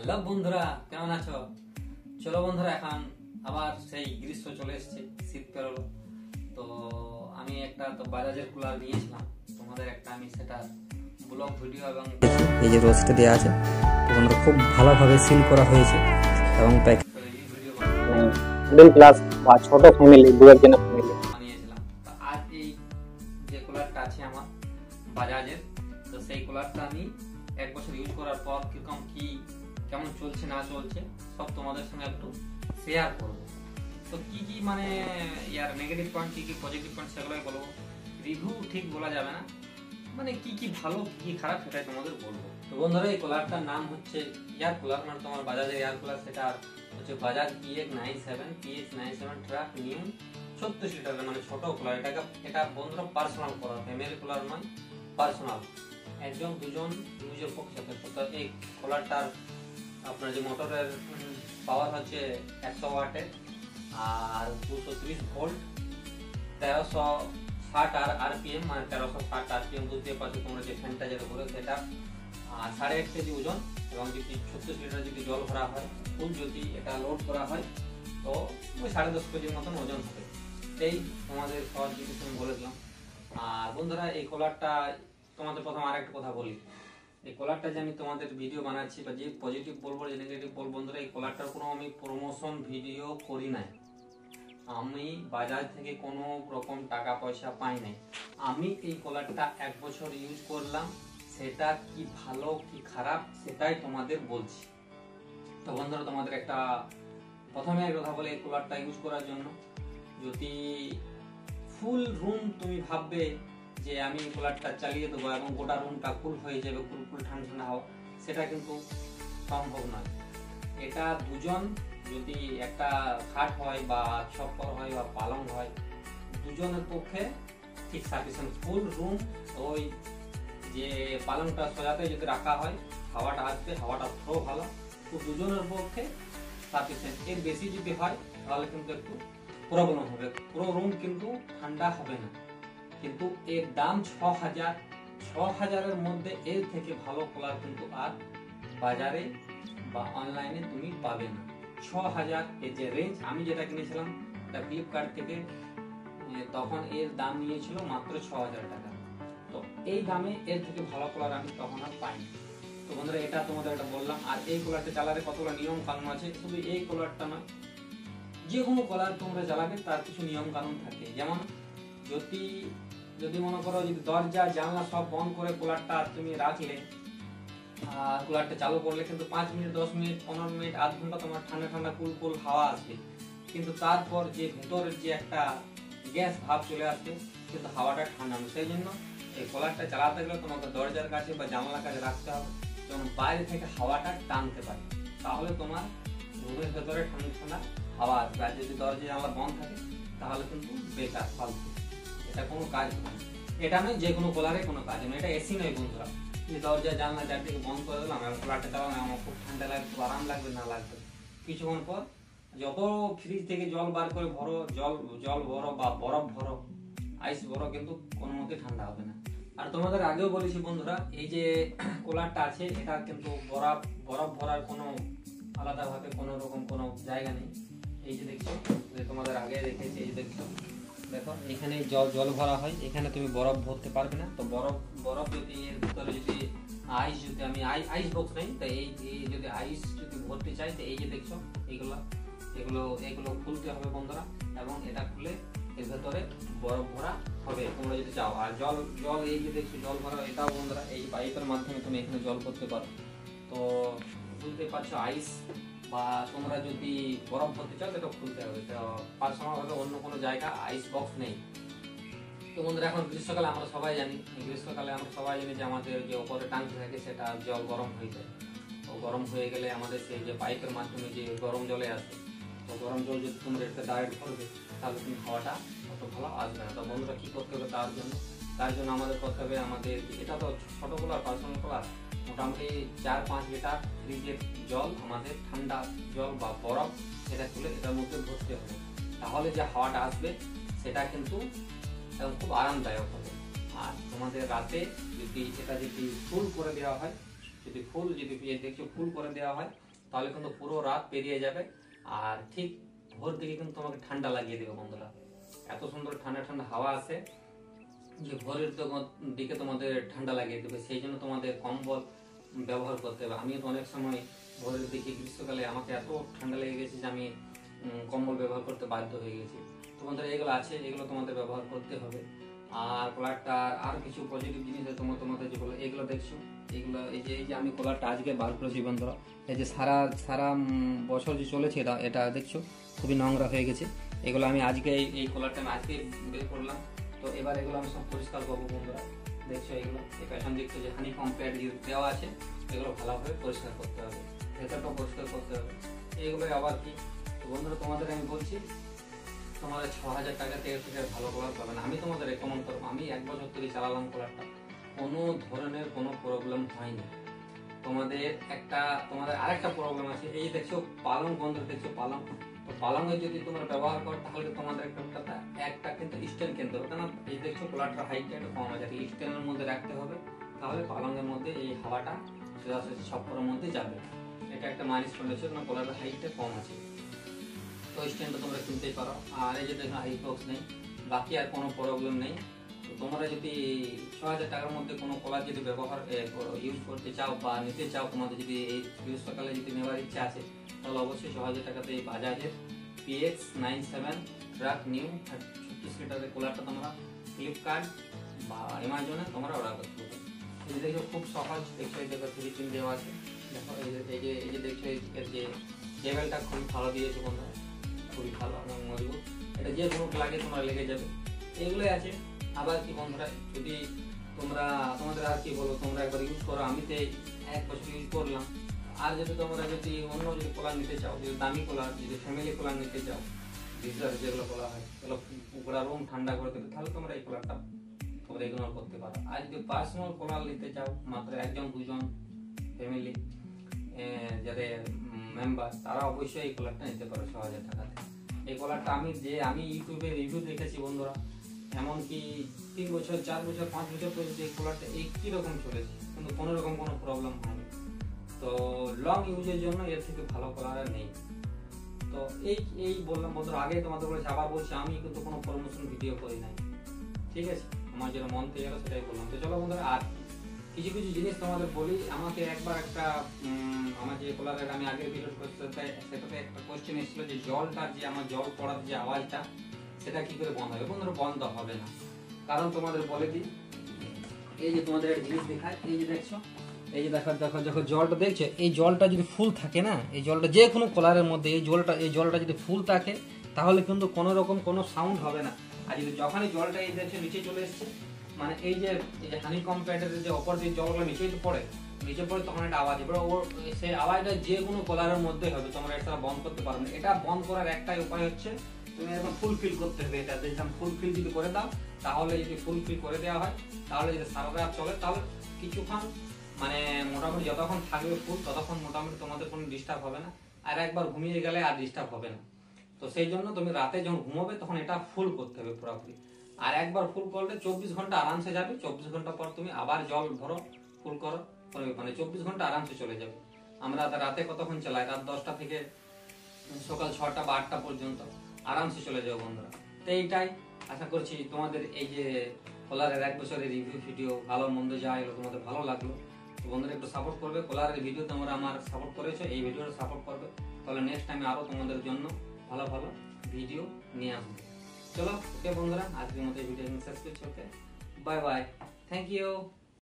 Hello বন্ধুরা, কেমন আছো? চলো বন্ধুরা, এখন আবার সেই গ্রীষ্ম চলে এসেছে, শীত পেরোলো। তো আমি একটা বাজাজের কুলার নিয়েছিলাম, তোমাদের একটা আমি সেটা ব্লগ ভিডিও এবং এই যে রোজটা দেওয়া আছে, তোমরা খুব ভালোভাবে সিল করা হয়েছে এবং মিডল ক্লাস বা ছোট ফ্যামিলি দুজনের ফ্যামিলি বানিয়েছিলাম। তো আজ এই যে কুলারটা আছে আমার বাজাজের, তো সেই কুলারটা আমি এক বছর ইউজ করার পর কেমন চলছে না চলছে সব তোমাদের সঙ্গে একটু শেয়ার করব। তো কি মানে ইয়ার নেগেটিভ পয়েন্ট, কি পজিটিভ পয়েন্ট সেগুলোই বলবো। রিভিউ ঠিক বলা যাবে না, মানে কি ভালো কি খারাপ সেটাই তোমাদের বলবো। তো বন্ধুরা, এই কুলারটার নাম হচ্ছে এয়ার কুলার, মানে তোমার বাজাজের এয়ার কুলার। সেটা হচ্ছে বাজাজ PX97 ট্রাক নিউ 36 লিটারের, মানে ছোট কুলার। এটা বন্ধুরা পার্সোনাল কুলার, ফ্যামিলি কুলার নয়, পার্সোনাল। একজন দুজন ইউজের পক্ষে যথেষ্ট। এই কুলারটার আপনার যে মোটরের পাওয়ার হচ্ছে 100 ওয়াটের আর 230 ভোল্ট, 1360 আরপিএম, মানে 1360 আরপিএম বুঝতে পারছো তোমরা, যে ফ্যানটা যেটা ঘুরে সেটা। আর 8.5 কেজি ওজন, এবং যদি 36 লিটার যদি জল ভরা হয়, ফুল যদি এটা লোড করা হয়, তো ওই 10.5 কেজির মতন ওজন হবে। এই তোমাদের সহজ জিনিস আমি বলে দিলাম। আর বন্ধুরা, এই কুলারটা তোমাদের প্রথম আর একটা কথা বলি, এই কলারটা যে আমি তোমাদের ভিডিও বানাচ্ছি বা যে পজিটিভ বলবো যে নেগেটিভ বলবো, বন্ধুরা এই কলারটার কোনো আমি প্রমোশন ভিডিও করি নাই। আমি বাজাজ থেকে কোনো রকম টাকা পয়সা পাই নাই। আমি এই কলারটা এক বছর ইউজ করলাম, সেটা কি ভালো কি খারাপ সেটাই তোমাদের বলছি। তো বন্ধুরা, তোমাদের একটা প্রথমে কথা বলে, এই কুলারটা ইউজ করার জন্য যদি ফুল রুম তুমি ভাববে যে আমি কুলারটা চালিয়ে দেবো এবং গোটা রুমটা কুল হয়ে যাবে, কুল ঠান্ডা ঠান্ডা হাওয়া, সেটা কিন্তু সম্ভব নয়। এটা দুজন যদি একটা খাট হয় বা ছপ্পর হয় বা পালং হয়, দুজনের পক্ষে ঠিক সাফিসিয়েন্ট। ফুল রুম ওই যে পালংটা সোজাতে যদি রাখা হয়, হাওয়াটা আসবে, হাওয়াটা ফ্লো ভালো, তো দুজনের পক্ষে সাফিসিয়েন্ট। এর বেশি যদি হয় তাহলে কিন্তু একটু প্রবলেম হবে, পুরো রুম কিন্তু ঠান্ডা হবে না। কিন্তু এর দাম 6,000 মধ্যে এর থেকে ভালো কুলার কিন্তু আর বাজারে বা অনলাইনে তুমি পাবে না। 6,000 এর যে রেঞ্জ, আমি যেটা কিনেছিলাম এটা ফ্লিপকার্ট থেকে, তখন এর দাম নিয়েছিল মাত্র 6,000 টাকা। তো এই দামে এর থেকে ভালো কুলার আমি তখন আর পাইনি। তো বন্ধুরা, এটা তোমাদের এটা বললাম। আর এই কুলারটা চালালে কতগুলো নিয়ম কানুন আছে, শুধু এই কুলারটা নয়, যে কোনো কুলার তোমরা চালাবে তার কিছু নিয়ম কানুন থাকে। যেমন যদি মনে করো, যদি দরজা জানলা সব বন্ধ করে কুলারটা তুমি রাখলে, কুলারটা চালু করলে, কিন্তু 5 মিনিট 10 মিনিট 15 মিনিট আধ ঘন্টা তোমার ঠান্ডা ঠান্ডা কুল হাওয়া আসবে, কিন্তু তারপর যে ভেতরের যে একটা গ্যাস ভাব চলে আসবে, কিন্তু হাওয়াটা ঠান্ডা হবে। সেই জন্য এই কুলারটা চালাতে গেলে তোমাকে দরজার কাছে বা জানলার কাছে রাখতে হবে, যেমন বাইরে থেকে হাওয়াটা টানতে পারে, তাহলে তোমার রুমের ভেতরে ঠান্ডা ঠান্ডা হাওয়া আসবে। আর যদি দরজা জানলা বন্ধ থাকে তাহলে কিন্তু বেকার, ফালতু, এটা কোনো কাজ নয়। এটা নয় যে কোনো কুলারে কোনো কাজ নয়, এটা এসি নয় বন্ধুরা। এই দরজা জানলা চারদিকে বন্ধ করে দিলাম, আমি কুলারটা চালালাম, আমার খুব ঠান্ডা লাগবে, খুব আরাম লাগবে না লাগবে, কিছুক্ষণ পর যত ফ্রিজ থেকে জল বার করে ভরো, জল ভরো বা বরফ ভরো, আইস ভরো, কিন্তু কোনো মতে ঠান্ডা হবে না। আর তোমাদের আগেও বলেছি বন্ধুরা, এই যে কুলারটা আছে, এটা কিন্তু বরফ ভরার কোনো আলাদাভাবে কোনো রকম কোনো জায়গা নেই। এই যে দেখছো, তোমাদের আগে দেখেছি, এই যে দেখছো, দেখো এখানে জল ভরা হয়, এখানে তুমি বরফ ভরতে পারবে না। তো বরফ যদি এর ভিতরে যদি আইস, যদি আমি আইস বক্স নেই, তো এই যদি আইস যদি ভরতে চাই, তো এই যে দেখছো এগুলো খুলতে হবে বন্ধুরা, এবং এটা খুলে এর ভেতরে বরফ ভরা হবে তোমরা যদি চাও। আর জল এই যে দেখছো জল ভরা, এটাও বন্ধুরা এই পাইপের মাধ্যমে তুমি এখানে জল করতে পারো। তো বুঝতে পারছো, আইস বা তোমরা যদি বরফ ভরতে চাও সেটা খুলতে হবে। তো পার্সোনালভাবে অন্য কোনো জায়গা আইস বক্স নেই। তো বন্ধুরা, এখন গ্রীষ্মকালে আমরা সবাই জানি যে আমাদের যে ওপরে টাঙ্কি থাকে সেটা জল গরম হয়ে যায়। তো গরম হয়ে গেলে আমাদের সেই যে পাইপের মাধ্যমে যে গরম জলে আসে, তো গরম জল যদি তোমরা একটা ডাইরেক্ট ভরবে, তাহলে তুমি খাওয়াটা অত ভালো আসবে না। তো বন্ধুরা, কি করতে হবে তার জন্য আমাদের করতে হবে, আমাদের এটা তো ছোট কুলার, পার্সোনাল কুলার, মোটামুটি 4-5 লিটার ফ্রিজের জল, আমাদের ঠান্ডা জল বা বরফ, এটা খুলে এটার মধ্যে ভরতে হবে। তাহলে যে হাওয়াটা আসবে সেটা কিন্তু খুব আরামদায়ক হবে। আর তোমাদের রাতে যদি এটা যদি ফুল করে দেওয়া হয়, যদি দেখছো ফুল করে দেওয়া হয়, তাহলে কিন্তু পুরো রাত পেরিয়ে যাবে আর ঠিক ভোর দিকে কিন্তু তোমাকে ঠান্ডা লাগিয়ে দেবে বন্ধুরা। এত সুন্দর ঠান্ডা ঠান্ডা হাওয়া আছে যে ভোরের দিকে তোমাদের ঠান্ডা লাগিয়ে দেবে। সেই জন্য তোমাদের কম্বল ব্যবহার করতে হবে। আমিও তো অনেক সময় ভোরের দিকে গ্রীষ্মকালে আমাকে এত ঠান্ডা লেগে গেছে যে আমি কম্বল ব্যবহার করতে বাধ্য হয়ে গেছি। তো বন্ধুরা এগুলো আছে, এগুলো তোমাদের ব্যবহার করতে হবে। আর কলারটা আর কিছু পজিটিভ জিনিস আছে তোমাদের যেগুলো এগুলো দেখছো, এগুলো এই যে আমি কলারটা আজকে বার করেছি বন্ধুরা। এই যে সারা বছর যে চলেছে এটা দেখছো খুবই নোংরা হয়ে গেছে। এগুলো আমি আজকে এই কলারটা আমি আজকে বের করলাম। তো এবার এগুলো আমি সব পরিষ্কার করবো বন্ধুরা। দেখছো এগুলো এই পেছন দিকটা যে হানি কম্প্যাক্ট দেওয়া আছে এগুলো ভালোভাবে পরিষ্কার করতে হবে, ভেতরটা পরিষ্কার করতে হবে। এইগুলো আবার কি বন্ধুরা তোমাদের আমি বলছি, তোমাদের 6,000 টাকা থেকে ভালো কলার পাবে না। আমি তোমাদের রেকমেন্ড করবো, আমি 1 বছর ধরে চালালাম কলারটা, কোনো ধরনের কোনো প্রবলেম হয়নি। তোমাদের আরেকটা প্রবলেম আছে, এই দেখছো পালং বন্ধুরা, দেখছো পালং, তো পালংয়ে যদি তোমরা ব্যবহার করো তাহলে তোমাদের একটা কিন্তু স্ট্যান্ড কিনতে হবে, কারণ এই দেখছো কলারটা হাইটটা একটু কম আছে, স্ট্যান্ডের মধ্যে রাখতে হবে, তাহলে পালংয়ের মধ্যে এই হাওয়াটা সোজাসুজি সবকটার মধ্যে যাবে। এটা একটা মাইনাস পয়েন্ট হচ্ছে, কারণ কলারের হাইটটা কম আছে। তো স্ট্যান্ডটা তোমরা কিনতেই পারো। আর এই যে দেখো আইবক্স নেই, বাকি আর কোনো প্রবলেম নেই। তো তোমরা যদি 6,000 টাকার মধ্যে কোনো কলার যদি ইউজ করতে চাও বা নিতে চাও, তোমাদের যদি এই গ্রীষ্মকালে যদি নেওয়ার ইচ্ছা আছে, তাহলে অবশ্যই 6,000 টাকাতে এই বাজাজের PX97 ট্রাক নিউ 36 লিটারের কুলারটা তোমরা ফ্লিপকার্ট বা অ্যামাজনে তোমরা অর্ডার করতে পারো। এই যে দেখো খুব সহজ, দেখো এই জায়গায় 3 পিন দেওয়া আছে। দেখো এই যে দেখছো এর যে কেবলটা খুবই ভালো দিয়েছে বন্ধুরা, খুবই ভালো এবং মজবুত। এটা যে কোনো লাগে তোমরা লেগে যাবে, এইগুলোই আছে। আবার কি বন্ধুরা, যদি তোমাদের আর কি বলবো, তোমরা একবার ইউজ করো। আমি তো 1 বছর ইউজ করলাম। আর তোমরা যদি অন্য কলার নিতে চাও, যদি দামি কলার, যদি ফ্যামিলি কলার নিতে চাও, গিজার যেগুলো বলা হয়, এগুলো পুরো রুম ঠান্ডা করে দেবে, তাহলে তোমরা এই কলারটা তোমরা ইগনোর করতে পারো। আর যদি পার্সোনাল কলার নিতে চাও, মাত্র 1-2 জন ফ্যামিলি যাদের মেম্বার, তারা অবশ্যই এই কলারটা নিতে পারো 6,000 টাকাতে। এই কলারটা আমি ইউটিউবে রিভিউ দেখেছি বন্ধুরা, এমনকি 3 বছর 4 বছর 5 বছর পর্যন্ত এই কলারটা একই রকম চলেছে, কিন্তু কোনো রকম কোনো প্রবলেম হয়নি। তো লং ইউজের জন্য এর থেকে ভালো কলার আর নেই। তো এই বললাম বন্ধুরা, আগে তোমাদের বলেছি, আবার বলছি, আমি কিন্তু কোনো প্রমোশন ভিডিও করি নাই, ঠিক আছে? আমার যেটা মন থেকে গেল সেটাই বললাম। তো চলো বন্ধুরা, আর কিছু জিনিস তোমাদের বলি। আমাকে একবার আমার যে কলারের আমি আগের ভিডিও করতে, সেটাতে একটা কোশ্চেন এসেছিল যে জলটা, যে আমার জল পড়ার যে আওয়াজটা, সেটা কি করে বন্ধ হবে? বন্ধুরা বন্ধ হবে না, কারণ তোমাদের বলে দিই, এই যে তোমাদের একটা জিনিস দেখায়, এই যে দেখছো, এই যে দেখো যখন জলটা দেখছো, এই জলটা যদি ফুল থাকে না, এই জলটা যে কোনো কলারের মধ্যে এই জলটা যদি ফুল থাকে, তাহলে কিন্তু কোনো রকম কোনো সাউন্ড হবে না। আর যদি যখনই জলটা এই দেখছো নিচে চলে এসছে, মানে এই যে হানি কম্প্যাক্টের যে অপর যে জলগুলো নিচে পড়ে, তখন একটা আওয়াজ হবে। সেই আওয়াজটা যে কোনো কলারের মধ্যে হবে, তোমরা এটা বন্ধ করতে পারবে না। এটা বন্ধ করার একটাই উপায় হচ্ছে, তুমি একদম ফুলফিল করতে হবে। এটা দেখলাম ফুলফিল যদি করে দাও, তাহলে যদি ফুলফিল করে দেওয়া হয়, তাহলে যদি সারা রাত চলে, তাহলে কিছুক্ষণ মানে মোটামুটি যতক্ষণ থাকবে ফুল, ততক্ষণ মোটামুটি তোমাদের কোনো ডিস্টার্ব হবে না। আর একবার ঘুমিয়ে গেলে আর ডিস্টার্ব হবে না। তো সেই জন্য তুমি রাতে যখন ঘুমোবে তখন এটা ফুল করতে হবে পুরোপুরি। আর একবার ফুল করলে 24 ঘন্টা আরামসে যাবে। 24 ঘন্টা পর তুমি আবার জল ভরো, ফুল করো, মানে 24 ঘন্টা আরামসে চলে যাবে। আমরা রাতে কতক্ষণ চালাই? রাত 10টা থেকে সকাল 6টা বা 8টা পর্যন্ত আরামসে চলে যাবে বন্ধুরা। তো এইটাই আশা করছি তোমাদের এই যে কলারের 1 বছরের রিভিউ ভিডিও, ভালো মন্দ যা এলো তোমাদের ভালো লাগলো। তো বন্ধুরা একটু সাপোর্ট করবে, কলারের ভিডিও তোমরা আমার সাপোর্ট করেছো, এই ভিডিওটা সাপোর্ট করবে, তাহলে নেক্সট টাইমে আরো তোমাদের জন্য ভালো ভিডিও নিয়ে আসবো। চলো ওকে বন্ধুরা, আজকের মতো এই ভিডিও শেষ করছি। ওকে, বাই বাই, থ্যাংক ইউ।